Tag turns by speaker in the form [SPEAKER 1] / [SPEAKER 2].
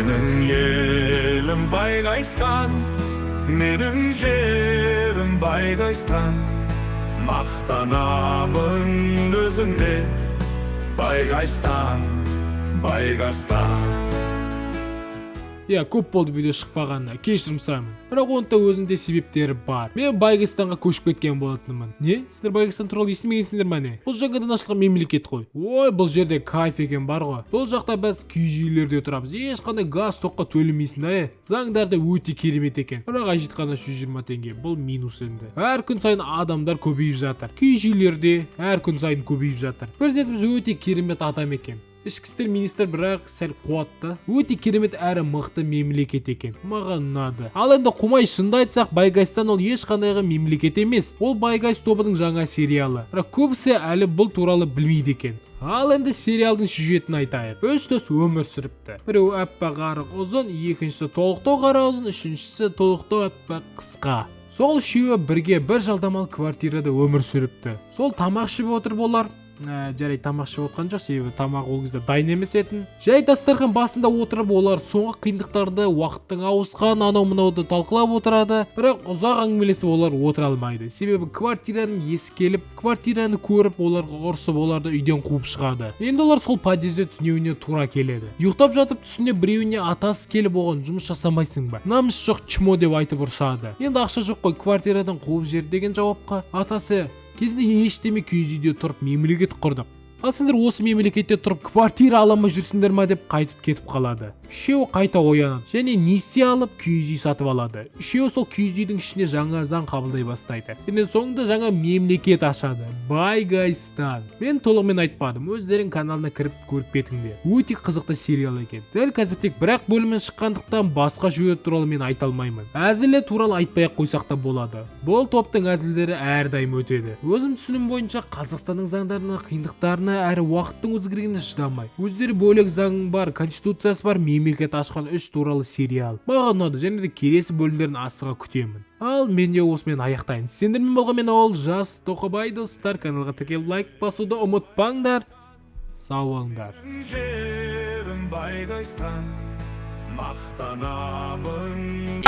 [SPEAKER 1] Менің елім Байгайстан, менің жерім Байгайстан. Мақтанамын өзіңде, Байгайстан, Байгайстан.
[SPEAKER 2] Көп болды видео шықпағанына, кешірім сұраймын. Бірақ онда өзінде себептері бар. Мен Байгайстанға көшіп кеткен болатынмын. Не? Сендер Байгайстан туралы естімегенсіңдер ме не? Бұл жаңадан ашылған мемлекет қой. Ой, бұл жерде кайф екен бар ғой. Бұл жақта біз киіз үйлерде тұрамыз. Ешқандай газ тоққа төлемейсің, Заңдарды өте керемет екен. Бірақ айтқаны 120 теңге. Бұл минус енді. Әр күн сайын адамдар көбейіп жатыр. Киіз үйлерде әр күн сайын көбейіп жатыр. Президентіміз өте керемет адам екен. Ішкі істер министр бірақ сәл қуатты. Өте керемет әрі мықты мемлекет екен. Маған ұнады. Ал енді қумай шынды айтсақ, Байгайстан ол ешқандайғы мемлекет емес. Ол Байгайс тобының жаңа сериалы. Бірақ көбісі әлі бұл туралы білмейді екен. Ал енді сериалдың сюжетін айтайық. 3 дос өмір сүріпті. Біреу аппақ арық ұзын, екіншісі толықтау қара ұзын, үшіншісі толықтау аппақ қысқа. Сол үшеуі бірге бір жалдамалы квартирада өмір сүріпті. Сол тамақ ішіп отырып олар жарай тамақ ішіп отқан жоқ, себебі тамақ ол кезде дайын емес етін. Жай дастархан басында отырып олар соңғы қиындықтарды, уақыттың ауысқан анау-мынауды талқылап отырады. Бірақ ұзақ әңгімелесіп олар отыра алмайды. Себебі квартираның есі келіп, квартираны көріп оларға ұрсып оларды үйден қуып шығады. Енді олар сол подъезде түнеуіне тура келеді. Ұйықтап жатып түсіне біреуіне атасы келіп оған жұмыс жасамайсың ба? Намыс жоқ чмо деп айтып ұрсады. Енді ақша жоқ қой, квартирадан қуып жер деген жауапқа атасы кезінде ештеме киіз үйде тұрып мемлекет құрдық. Ал сендер осы мемлекетте тұрып квартира аламай жүрсіңдер ма деп қайтып кетіп қалады. Үшеуі қайта оянады және несие алып киіз үй сатып алады. Үшеуі сол киіз үйдің ішіне жаңа заң қабылдай бастайды. Және соңында жаңа мемлекет ашады. Байгайстан. Мен толығымен айтпадым, өздерің каналына кіріп көріп кетіңдер. Өте қызықты сериал екен. Дәл қазір тек бір-ақ бөлімнен шыққандықтан басқа сюжет туралы мен айта алмаймын. Әзілі туралы айтпай-ақ қойсақ та болады. Бұл топтың әзілдері әрдайым өтеді. Өзім түсінім бойынша Қазақстанның заңдарына, қиындықтарына әрі уақыттың өзгергеніне шыдамай, өздері бөлек заң бар, конституциясы бар мемлекет ашқан 3 туралы сериал. Маған ұнады және де келесі бөлімдерін асыға күтемін. Ал мен де осымен аяқтайын. Сендермен болған мен Олжас Тоқыбай достар. Каналға тіркеліп лайк басуды ұмытпаңдар. Сау болыңдар.
[SPEAKER 1] Жерім Байгайстан, мақтанамын.